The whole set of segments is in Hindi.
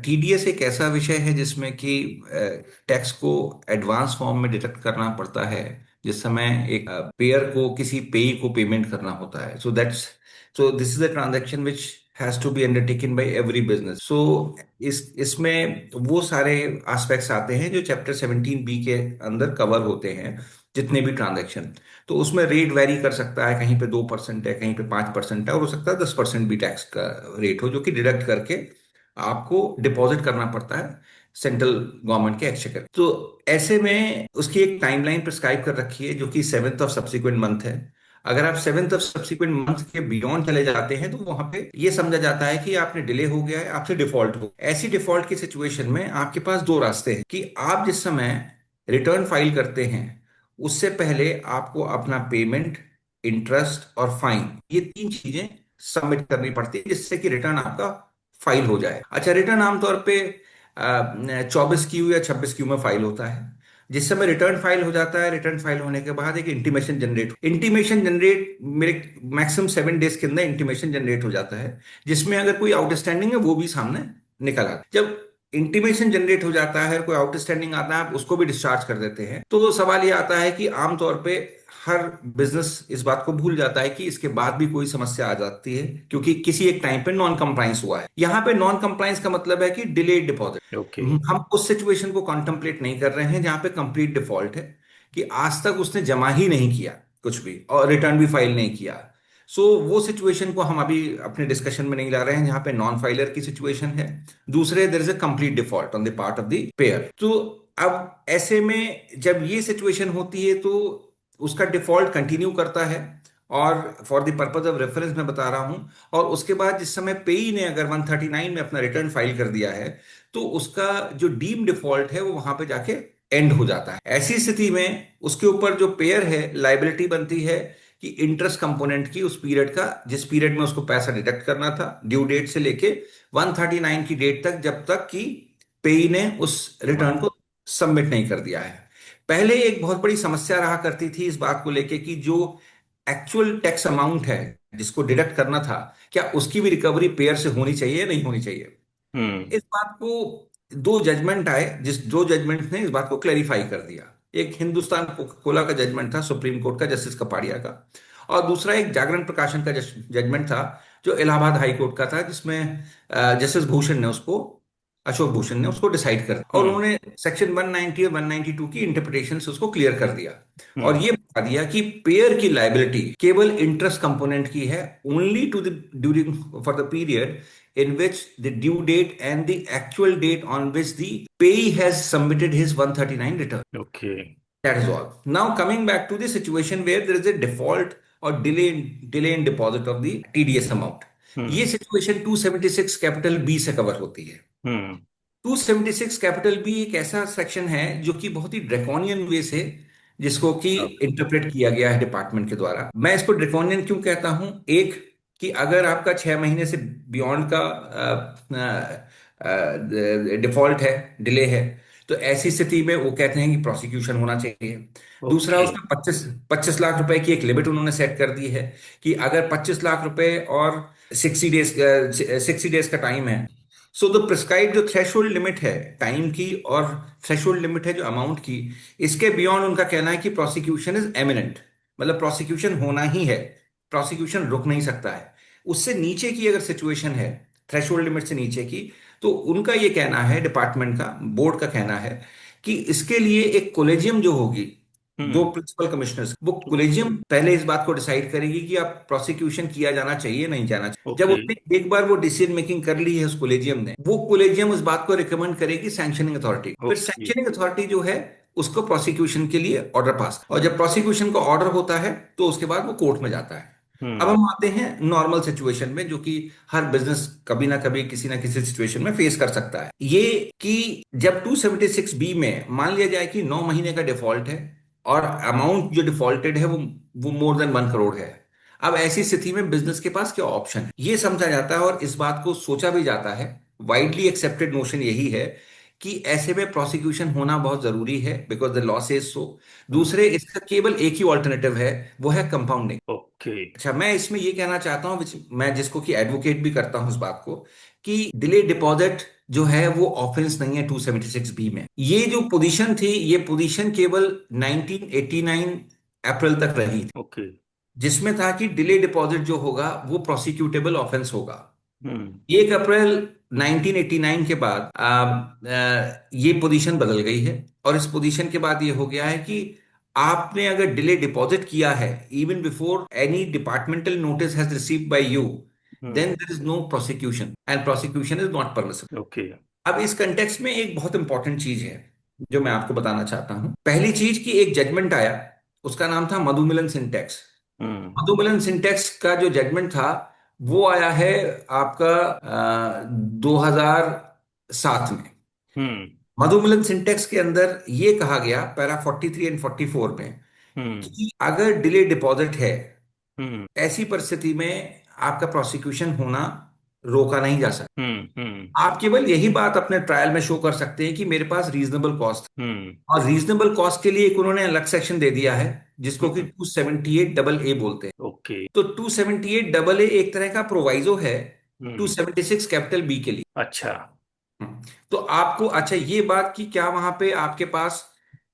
टीडीएस एक ऐसा विषय है जिसमें कि टैक्स को एडवांस फॉर्म में डिडक्ट करना पड़ता है जिस समय एक पेयर को किसी पेई को पेमेंट करना होता है। So this is a transaction which has to be undertaken by every business. So इसमें वो सारे एस्पेक्ट्स आते हैं जो चैप्टर 17 बी के अंदर कवर होते हैं। जितने भी ट्रांजैक्शन, तो उसमें रेट वेरी कर सकता है, कहीं पे 2% है, कहीं पे 5% है, और हो सकता है 10% भी टैक्स का रेट हो, जो कि डिडक्ट करके आपको डिपॉजिट करना पड़ता है सेंट्रल गवर्नमेंट के एक्सचेकर। तो ऐसे में उसकी एक टाइमलाइन प्रिस्क्राइब कर रखी है जो कि 7th ऑफ सब्सिक्वेंट मंथ है। अगर आप 7th ऑफ सब्सिक्वेंट मंथ के बियॉन्ड चले जाते हैं तो वहां पे ये समझा जाता है कि आपने डिले हो गया है, आपसे डिफॉल्ट हो। ऐसी डिफॉल्ट की सिचुएशन में आपके पास दो रास्ते हैं कि आप जिस समय रिटर्न फाइल करते हैं उससे पहले आपको अपना पेमेंट, इंटरेस्ट और फाइन, ये तीन चीजें सबमिट करनी पड़ती है जिससे कि रिटर्न आपका फाइल हो जाए। अच्छा, रिटर्न आमतौर पे 24 क्यू या 26 क्यू में फाइल होता है। जिस समय रिटर्न फाइल हो जाता है, रिटर्न फाइल होने के बाद एक इंटीमेशन जनरेट मेरे मैक्सिमम 7 डेज के अंदर इंटीमेशन जनरेट हो जाता है, जिसमें अगर कोई आउटस्टैंडिंग है वो भी सामने निकल आता है। जब इंटीमेशन जनरेट हो जाता है, कोई आउटस्टैंडिंग आता है, आप उसको भी डिस्चार्ज कर देते हैं, तो सवाल ये आता है कि आमतौर पे हर बिजनेस इस बात को भूल जाता है कि इसके बाद भी कोई समस्या आ जाती है क्योंकि किसी एक टाइम पे नॉन कंप्लायंस हुआ है। यहां पे नॉन कंप्लायंस का मतलब है कि डिलेड डिपॉजिट। ओके। हम उस सिचुएशन को कॉन्template नहीं कर रहे हैं जहां पे कंप्लीट डिफॉल्ट है, कि आज तक उसने जमा ही नहीं किया कुछ भी और रिटर्न भी फाइल नहीं किया। सो वो सिचुएशन को हम अभी अपने डिस्कशन में नहीं ला रहे हैं जहां पे नॉन फाइलर की सिचुएशन है। दूसरे, there is a complete default on the part of the payer. तो अब ऐसे में जब ये सिचुएशन होती है तो उसका डिफॉल्ट कंटिन्यू करता है। और for the purpose of reference मैं बता रहा हूं, और उसके बाद जिस समय पेई ने अगर 139 में अपना रिटर्न फाइल कर दिया है तो उसका जो डीम डिफॉल्ट है वो वहां पे जाके एंड हो जाता है। ऐसी स्थिति में उसके ऊपर जो पेयर है लाइबिलिटी बनती है कि इंटरेस्ट कंपोनेंट की उस पीरियड का, जिस पीरियड में उसको पैसा डिडक्ट करना था ड्यू डेट से लेके 139 की डेट तक, जब तक कि पेई ने उस रिटर्न को सबमिट नहीं कर दिया है। पहले एक बहुत बड़ी समस्या रहा करती थी इस बात को लेके कि जो एक्चुअल टैक्स अमाउंट है जिसको डिडक्ट करना था, क्या उसकी भी रिकवरी पेयर से होनी चाहिए या नहीं होनी चाहिए। हम्म। इस बात को दो जजमेंट आए, जिस दो जजमेंट ने इस बात को क्लैरिफाई कर दिया। एक हिंदुस्तान कोका का जजमेंट था सुप्रीम कोर्ट का, जस्टिस कपाड़िया का। और दूसरा एक जागरण प्रकाशन का जजमेंट था जो इलाहाबाद हाई कोर्ट का था, जिसमें जस्टिस भूषण ने उसको, अशोक भूषण ने उसको डिसाइड कर दिया और हम्म। उन्होंने सेक्शन 190 और 192 की इंटरप्रिटेशन से उसको क्लियर कर दिया। और हम्म। ये बता दिया कि पेयर की लाइबिलिटी केवल इंटरेस्ट कंपोनेंट की है, only to the during for the period in which the due date and the actual date on which the payee has submitted his 139 return. Okay. That is all. Now coming back to the situation where there is a default or delay in deposit of the TDS amount. ये हम्म। सिचुएशन 276 कैपिटल बी से कवर होती है। हम्म। 276 कैपिटल बी एक ऐसा सेक्शन है जो कि बहुत ही ड्रैकोनियन वे से जिसको कि अब। इंटरप्रेट किया गया है डिपार्टमेंट के द्वारा। मैं इसको ड्रैकोनियन क्यों कहता हूं? एक, कि अगर आपका 6 महीने से बियॉन्ड का डिफॉल्ट है, डिले है, तो ऐसी स्थिति में वो कहते हैं कि प्रोसिक्यूशन होना चाहिए। दूसरा, ओके। उसमें 25 लाख रुपए की एक लिमिट उन्होंने सेट कर दी है कि अगर 25 लाख रुपए और 60 डेज का टाइम है, सो द प्रिस्क्राइब जो थ्रेशोल्ड लिमिट है टाइम की और थ्रेशोल्ड लिमिट है जो अमाउंट की, इसके बियॉन्ड उनका कहना है कि प्रोसिक्यूशन इज एमिनेंट, मतलब प्रोसिक्यूशन होना ही है, प्रोसिक्यूशन रुक नहीं सकता है। उससे नीचे की अगर सिचुएशन है, थ्रेशोल्ड लिमिट से नीचे की, तो उनका ये कहना है, डिपार्टमेंट का, बोर्ड का कहना है कि इसके लिए एक कोलेजियम जो होगी, दो हम्म। प्रिंसिपल कमिश्नर्स, वो कोलेजियम पहले इस बात को डिसाइड करेगी कि आप प्रोसिक्यूशन किया जाना चाहिए नहीं जाना चाहिए। जब ओके। उसने एक बार वो डिसीजन मेकिंग कर ली है उस कोलेजियम ने, वो कोलेजियम उस बात को रिकमेंड करेगी सैंक्शनिंग अथॉरिटी, फिर ओके। सैंक्शनिंग अथॉरिटी जो है उसको प्रोसिक्यूशन के लिए ऑर्डर पास, और जब प्रोसिक्यूशन का ऑर्डर होता है तो उसके बाद वो कोर्ट में जाता है। अब हम्म। हम आते हैं नॉर्मल सिचुएशन में, जो कि हर बिजनेस कभी ना कभी किसी ना किसी सिचुएशन में फेस कर सकता है। ये कि जब 276 बी में मान लिया जाए कि 9 महीने का डिफॉल्ट है और अमाउंट जो डिफॉल्टेड है वो मोर देन 1 करोड़ है। अब ऐसी स्थिति में बिजनेस के पास क्या ऑप्शन है, ये समझा जाता है और इस बात को सोचा भी जाता है। वाइडली एक्सेप्टेड नोशन यही है कि ऐसे में प्रोसिक्यूशन होना बहुत जरूरी है, because the law says so. Hmm. दूसरे, इसका केवल एक ही ऑल्टरनेटिव है, वो है कंपाउंडिंग। ओके। अच्छा, मैं इसमें ये कहना चाहता हूँ, मैं जिसको कि एडवोकेट भी करता हूँ इस बात को, कि डिले डिपॉजिट जो है वो ऑफेंस नहीं है 276 बी में। ये जो पोजीशन थी, ये पोजीशन केवल 1989 अप्रैल तक रही थी, ओके। जिसमें था कि डिले डिपॉजिट जो होगा वो प्रोसिक्यूटेबल ऑफेंस होगा। हम्म। 1 अप्रैल 1989 के बाद ये पोजीशन बदल गई है, और इस पोजीशन के बाद ये हो गया है कि आपने अगर डिले डिपॉजिट किया है even before any departmental notice has received by you, then hmm. There is no prosecution and prosecution is not permissible. Okay. अब इस कंटेक्स्ट में एक बहुत इंपॉर्टेंट चीज है जो मैं आपको बताना चाहता हूं। पहली चीज कि एक जजमेंट आया, उसका नाम था मधुमिलन सिंटेक्स। हम्म। मधुमिलन सिंटेक्स का जो जजमेंट था वो आया है आपका 2007 में। हम्म। मधुमिलन सिंटेक्स के अंदर ये कहा गया, पैरा 43 एंड 44 में, हम्म। कि अगर डिले डिपॉजिट है, हम्म। ऐसी परिस्थिति में आपका प्रोसिक्यूशन होना रोका नहीं जा सकता। हम्म। हम्म। आप केवल यही बात अपने ट्रायल में शो कर सकते हैं कि मेरे पास रीजनेबल कॉस्ट, हम्म। और रीजनेबल कॉस्ट के लिए एक उन्होंने अलग सेक्शन दे दिया है जिसको कि हम्म। 278 AA बोलते हैं। ओके। तो 278 AA एक तरह का प्रोवाइजो है हम्म। 276 बी के लिए। अच्छा। तो आपको, अच्छा ये बात कि क्या वहां पे आपके पास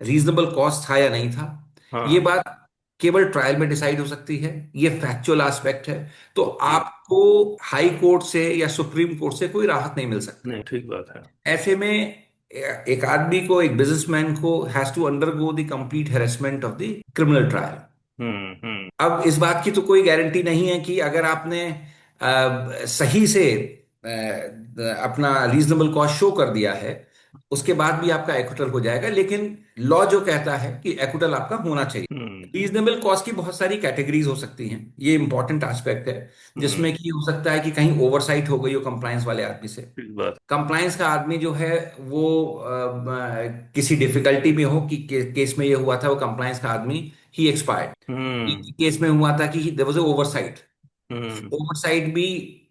रीजनेबल कॉस्ट था या नहीं था, ये हाँ। बात केवल ट्रायल में डिसाइड हो सकती है। ये फैक्चुअल एस्पेक्ट है। तो ओके। आपको हाई कोर्ट से या सुप्रीम कोर्ट से कोई राहत नहीं मिल सकती। नहीं, ठीक बात है। ऐसे में एक आदमी को, एक बिजनेसमैन को, has to undergo the complete harassment of the criminal trial. Hmm. Hmm. अब इस बात की तो कोई गारंटी नहीं है कि अगर आपने सही से अपना रीजनेबल कॉस्ट शो कर दिया है, उसके बाद भी आपका एक्विटल हो जाएगा। लेकिन लॉ जो कहता है कि एक्विटल आपका होना चाहिए। हम्म। रीजनेबल कॉस्ट की बहुत सारी कैटेगरीज हो सकती हैं, ये इंपॉर्टेंट एस्पेक्ट है, हम्म। जिसमें कि हो सकता है कि कहीं ओवरसाइट हो गई हो कंप्लायंस वाले आदमी से। ठीक बात। कंप्लायंस का आदमी जो है वो किसी डिफिकल्टी में हो कि केस में ये हुआ था, वो कंप्लायंस का आदमी ही एक्सपायर्ड। हम्म। केस में हुआ था कि there was oversight. Hmm. Oversight भी,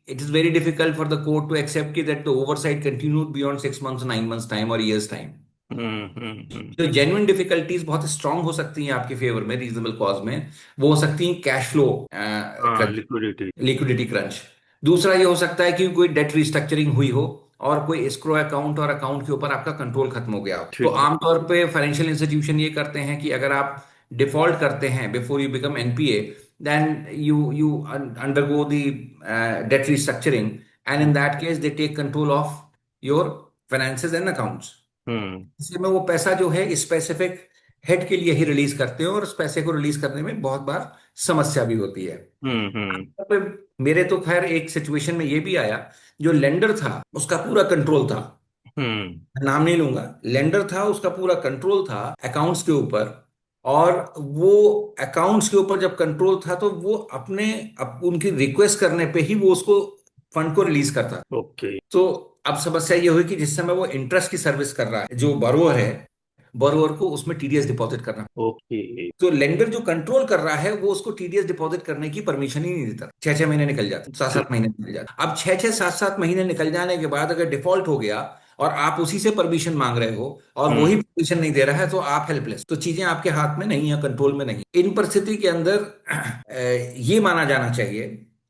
it is very difficult for the court to accept कि that the oversight continued beyond 6 months, 9 months time और ईयर्स टाइम। हम्म। हम्म। जो जेन्युइन डिफिकल्टीज बहुत स्ट्रांग हो सकती हैं आपके फेवर में रीजनेबल कॉज में, वो हो सकती हैं कैश फ्लो हाँ, क्रंच, लिक्विडिटी। Liquidity crunch. दूसरा ये हो सकता है कि कोई डेट रिस्ट्रक्चरिंग हुई हो और कोई एस्क्रो अकाउंट और अकाउंट के ऊपर आपका कंट्रोल खत्म हो गया हो। तो ठीक बात। आमतौर पे फाइनेंशियल इंस्टीट्यूशन ये करते हैं कि अगर आप डिफॉल्ट करते हैं before you become NPA, then you undergo the debt restructuring, and in that case they take control of your finances and accounts. Hmm. इसी में वो पैसा जो है स्पेसिफिक हेड के लिए ही रिलीज करते हैं, और उस पैसे को रिलीज करने में बहुत बार समस्या भी होती है। हम्म। हम्म। आमतौर पे मेरे तो खैर एक सिचुएशन में ये भी आया, जो लेंडर था उसका पूरा कंट्रोल था, हम्म। मैं नाम नहीं लूंगा, लेंडर था उसका पूरा कंट्रोल था अकाउंट्स के ऊपर। और वो अकाउंट्स के ऊपर जब कंट्रोल था तो वो उनकी रिक्वेस्ट करने पे ही वो उसको फंड को रिलीज करता। ओके। तो अब समस्या ये हुई कि जिस समय वो इंटरेस्ट की सर्विस कर रहा है, जो बोरोअर है, बोरोअर को उसमें टीडीएस डिपॉजिट करना। ओके। तो लेंडर जो कंट्रोल कर रहा है वो उसको टीडीएस डिपॉजिट करने की परमिशन ही नहीं देता। 6 6 महीने निकल जाते, सात ठीक। सात महीने निकल जाते। अब 6 6 7 7 महीने निकल जाने के बाद अगर डिफॉल्ट हो गया और आप उसी से परमिशन मांग रहे हो और वही हम्म। परमिशन नहीं दे रहा है, तो आप हेल्पलेस। तो चीजें आपके हाथ में नहीं है, कंट्रोल में नहीं। इन परिस्थिति के अंदर ये माना जाना चाहिए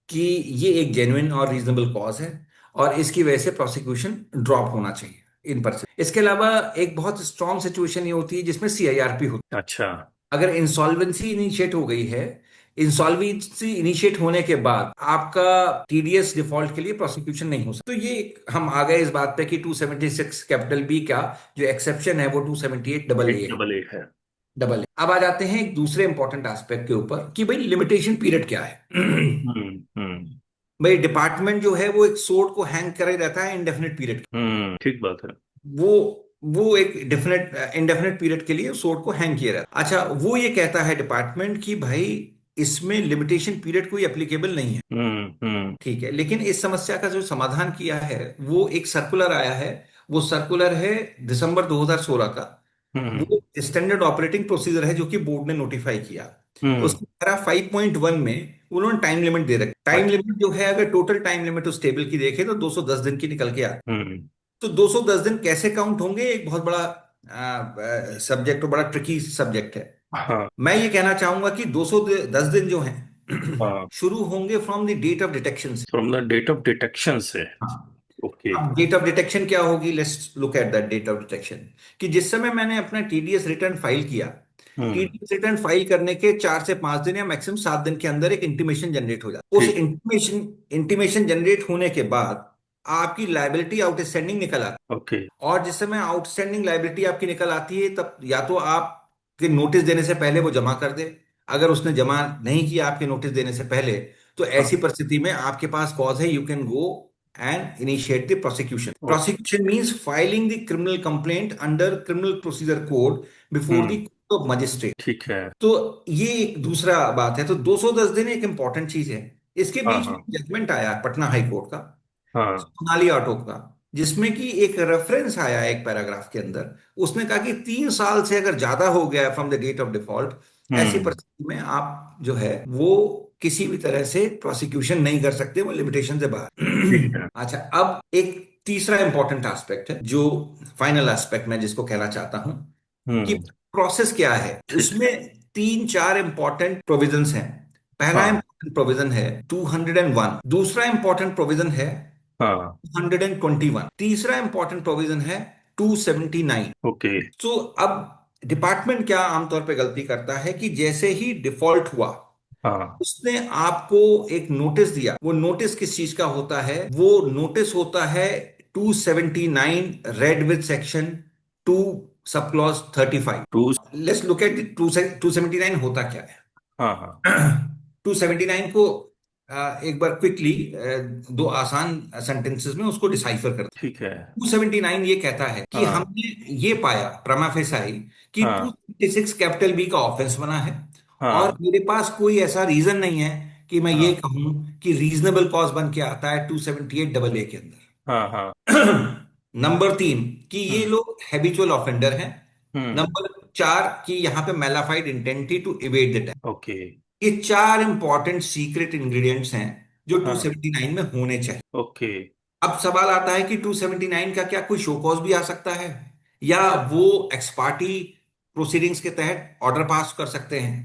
कि ये एक जेन्युइन और रीजनेबल कॉज है, और इसकी वजह से प्रोसिक्यूशन ड्रॉप होना चाहिए इन परिस्थिति। इसके अलावा एक बहुत स्ट्रांग सिचुएशन ये होती है जिसमें सीआईआरपी होती अच्छा। है। अगर इंसॉल्वेंसी इनिशिएट हो गई है, इंसॉल्वेंसी इनिशिएट होने के बाद आपका टीडीएस डिफॉल्ट के लिए प्रोसिक्यूशन नहीं हो सकता। तो ये हम आ गए इस बात पे कि 276 कैपिटल बी का जो एक्सेप्शन है वो 278 डबल एक ए है। डबल ए है। Double A. अब आ जाते हैं एक दूसरे इंपॉर्टेंट एस्पेक्ट के ऊपर कि भाई लिमिटेशन पीरियड क्या है। हम्म। हम्म। भाई डिपार्टमेंट जो है वो एक सोर्ड को हैंग करे रहता है इंडेफिनिट पीरियड। हम्म। ठीक बात है। वो वो एक डेफिनेट इंडेफिनेट पीरियड के लिए सोर्ड को हैंग किया रहता है। अच्छा, वो ये कहता है डिपार्टमेंट कि भाई इसमें लिमिटेशन पीरियड कोई एप्लीकेबल नहीं है। हम्म। हम्म। ठीक है, लेकिन इस समस्या का जो समाधान किया है वो एक सर्कुलर आया है। वो सर्कुलर है दिसंबर 2016 का। हम्म। वो स्टैंडर्ड ऑपरेटिंग प्रोसीजर है जो कि बोर्ड ने नोटिफाई किया। हम्म। उसकी धारा 5.1 में उन्होंने टाइम लिमिट दे रखी। टाइम अच्छा। लिमिट जो है, अगर टोटल टाइम लिमिट उस टेबल की देखें तो 210 दिन की निकल के आती हम्म। तो 210 दिन कैसे काउंट होंगे, एक बहुत बड़ा सब्जेक्ट और बड़ा ट्रिकी सब्जेक्ट है। हाँ मैं ये कहना चाहूंगा कि 210 दिन जो हैं हाँ। शुरू होंगे from the date of detection से। From the date of detection से। हाँ। ओके। अब डेट ऑफ डिटेक्शन क्या होगी, let's look at that date of detection. कि जिस समय मैंने अपना टीडीएस रिटर्न फाइल किया, हम्म। टीडीएस रिटर्न फाइल करने के 4 से 5 दिन या मैक्सिमम 7 दिन के अंदर एक इंटीमेशन जनरेट हो जाता है। उस ठीक। इंटीमेशन इंटीमेशन जनरेट होने के बाद आपकी लाइबिलिटी आउटस्टैंडिंग निकल आती ओके। है। और जिस समय आउटस्टैंडिंग लाइबिलिटी आपकी निकल आती है, तब या तो आपके नोटिस देने से पहले वो जमा कर दे। अगर उसने जमा नहीं किया आपके नोटिस देने से पहले, तो ऐसी हाँ। परिस्थिति में आपके पास कॉज है, you can go and initiate the prosecution. Oh. Prosecution means filing the criminal complaint under criminal procedure code before the hmm. Court of magistrate. ठीक है। तो ये एक दूसरा बात है। तो 210 दिन एक इंपॉर्टेंट चीज है। इसके हाँ बीच में हाँ जजमेंट आया पटना हाई कोर्ट का, हाँ। सोनाली ऑटो का, जिसमें कि एक रेफरेंस आया एक पैराग्राफ के अंदर। उसने कहा कि 3 साल से अगर ज्यादा हो गया from the date of default, ऐसी हम्म। परिस्थिति में आप जो है वो किसी भी तरह से प्रोसिक्यूशन नहीं कर सकते, वो लिमिटेशन से ठीक बाहर। है। अच्छा, अब एक तीसरा इंपॉर्टेंट एस्पेक्ट है, जो फाइनल एस्पेक्ट मैं जिसको कहना चाहता हूं कि हम्म। प्रोसेस क्या है। ठीक। उसमें 3 4 इंपॉर्टेंट प्रोविजंस हैं। पहला हाँ इंपॉर्टेंट प्रोविजन है 201, दूसरा इंपॉर्टेंट प्रोविजन है हाँ। 121, तीसरा इंपॉर्टेंट प्रोविजन है 279। ओके। तो अब डिपार्टमेंट क्या आमतौर पे गलती करता है कि जैसे ही डिफॉल्ट हुआ, हाँ। उसने आपको एक नोटिस दिया। वो नोटिस किस चीज का होता है? वो नोटिस होता है 279 read with section 2 sub clause 35। Two. Let's look at 279 होता क्या है। हाँ हाँ। 279 को एक बार क्विकली दो आसान सेंटेंसेस में उसको डिसाइफर कर। ठीक है। 279 ये कहता है कि हाँ हमने ये पाया प्रमा फेसाई कि हाँ 256 कैपिटल बी का ऑफेंस बना है, और हाँ मेरे पास कोई ऐसा रीजन नहीं है कि मैं ये हाँ कहूं कि रीजनेबल कॉज बन के आता है 278 डबल ए के हाँ हाँ। अंदर। नंबर 3, कि ये हम्म लोग हैबिचुअल ऑफेंडर हैं। हम्म। नंबर 4, कि यहाँ पे mala fide intent to evade the tax. Okay. ये 4 इंपॉर्टेंट सीक्रेट इंग्रेडिएंट्स हैं जो हाँ। 279 में होने चाहिए। ओके। अब सवाल आता है कि 279 का क्या कोई शो कॉज भी आ सकता है, या वो एक्सपार्टी प्रोसीडिंग्स के तहत ऑर्डर पास कर सकते हैं?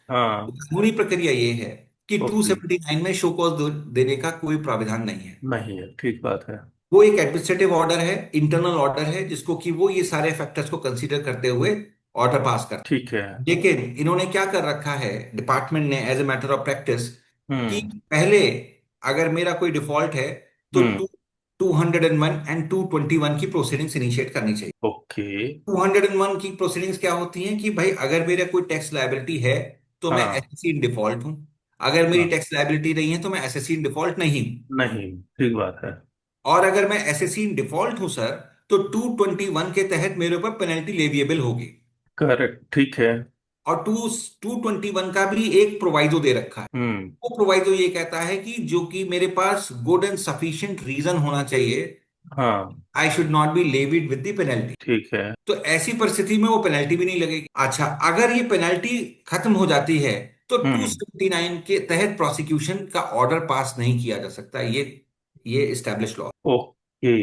हाँ। कानूनी प्रक्रिया ये है कि ओके। 279 में शो कॉज देने का कोई प्राविधान नहीं है। नहीं है, ठीक बात है। वो एक एडमिनिस्ट्रेटिव ऑर्डर है, इंटरनल ऑर्डर है, जिसको कि वो ये सारे फैक्टर्स को कंसीडर करते हुए ऑर्डर पास करते ठीक है। हैं। लेकिन इन्होंने क्या कर रखा है डिपार्टमेंट ने as a matter of practice, कि हम्म पहले अगर मेरा कोई डिफॉल्ट है तो हम्म। 201 एंड 221 की प्रोसीडिंग्स इनिशिएट करनी चाहिए। ओके। 201 की प्रोसीडिंग्स क्या होती हैं कि भाई अगर मेरा कोई टैक्स लायबिलिटी है तो मैं हाँ एसएससी इन डिफॉल्ट हूं। अगर मेरी हाँ। टैक्स लायबिलिटी नहीं है तो मैं एसएससी इन डिफॉल्ट नहीं हूं। नहीं, ठीक बात है। और अगर मैं एसएससी इन डिफॉल्ट हूं सर, तो 221 के तहत मेरे ऊपर पेनल्टी लेविएबल होगी। करेक्ट, ठीक है। और 221 का भी एक प्रोवाइजो दे रखा है। हम्म। वो प्रोवाइजो ये कहता है कि जो कि मेरे पास गुड एंड सफिशिएंट रीजन होना चाहिए, हाँ। I should not be levied with the penalty. ठीक है। तो ऐसी परिस्थिति में वो पेनल्टी भी नहीं लगेगी। अच्छा, अगर ये पेनल्टी खत्म हो जाती है तो हम्म। 279 के तहत प्रोसिक्यूशन का ऑर्डर पास नहीं किया जा सकता। ये इस्टेब्लिश लॉ। ओके।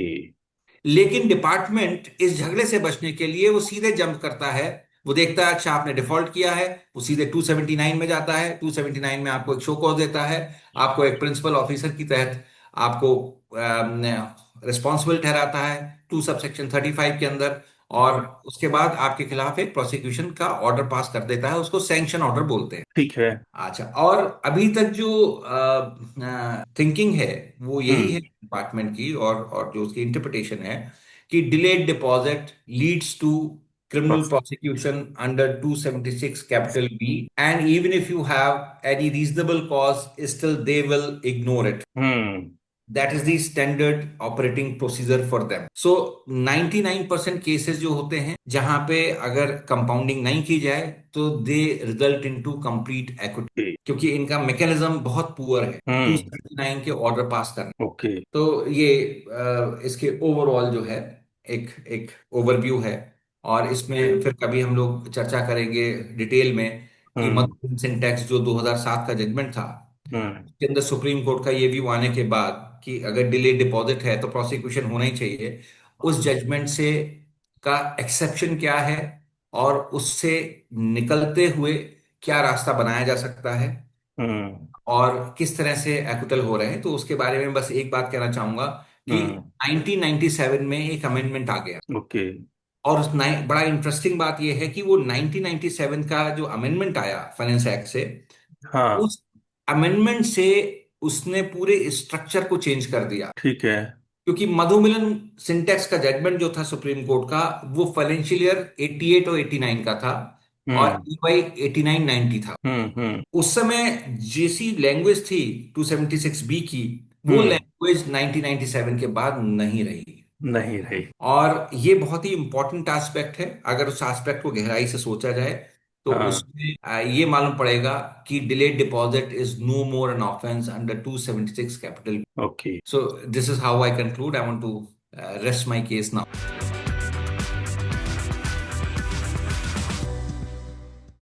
लेकिन डिपार्टमेंट इस झगड़े से बचने के लिए वो सीधे जंप करता है। वो देखता है अच्छा आपने डिफॉल्ट किया है, वो सीधे 279 में जाता है। 279 में आपको एक शो कॉज देता है, आपको एक प्रिंसिपल ऑफिसर की तहत आपको रिस्पॉन्सिबल ठहराता है 2 सबसेक्शन 35 के अंदर। और उसके बाद आपके खिलाफ एक प्रोसिक्यूशन का ऑर्डर पास कर देता है, उसको सैंक्शन ऑर्डर बोलते हैं। ठीक है। अच्छा, और अभी तक जो थिंकिंग है वो यही है हम्म। डिपार्टमेंट की, और जो उसकी इंटरप्रिटेशन है कि delayed deposit leads to criminal बस। prosecution under 276 capital B, and even if you have any reasonable cause, still they will ignore it. Hmm. That is the standard operating procedure for them. So 99% cases जो होते हैं जहां पे अगर कंपाउंडिंग नहीं की जाए, तो they result into complete equity, okay. क्योंकि इनका मैकेनिज्म बहुत पुअर है हम्म। 279 के ऑर्डर पास करने। ओके। तो ये इसके ओवरऑल जो है एक एक ओवरव्यू है। और इसमें फिर कभी हम लोग चर्चा करेंगे डिटेल में कि हम्म मधुसूदन सिंटैक्स जो 2007 का जजमेंट था, हम्म। के अंदर सुप्रीम कोर्ट का ये व्यू आने के बाद कि अगर डिले डिपॉजिट है तो प्रोसिक्यूशन होना ही चाहिए। उस जजमेंट से का एक्सेप्शन क्या है, और उससे निकलते हुए क्या रास्ता बनाया जा सकता है, हम्म। और किस तरह से एक्विटल हो रहे हैं। तो उसके बारे में बस एक बात कहना चाहूंगा कि हम्म। 1997 में एक अमेंडमेंट आ गया। ओके। और बड़ा इंटरेस्टिंग बात यह है कि वो 1997 का जो अमेंडमेंट आया फाइनेंस एक्ट से, हाँ। उस अमेंडमेंट से उसने पूरे स्ट्रक्चर को चेंज कर दिया। ठीक है। क्योंकि मधुमिलन सिंटेक्स का जजमेंट जो था सुप्रीम कोर्ट का, वो फाइनेंशियल ईयर 88 और 89 का था, और हम्म। ईवाई 89 90 था। हम्म। उस समय जैसी लैंग्वेज थी 276 बी की, वो हम्म। लैंग्वेज 1997 के बाद नहीं रही। नहीं रही। और ये बहुत ही इंपॉर्टेंट एस्पेक्ट है। अगर उस एस्पेक्ट को गहराई से सोचा जाए तो हाँ। उसमें ये मालूम पड़ेगा कि delayed deposit is no more an offence under 276 capital. Okay. So this is how I conclude. I want to rest my case now.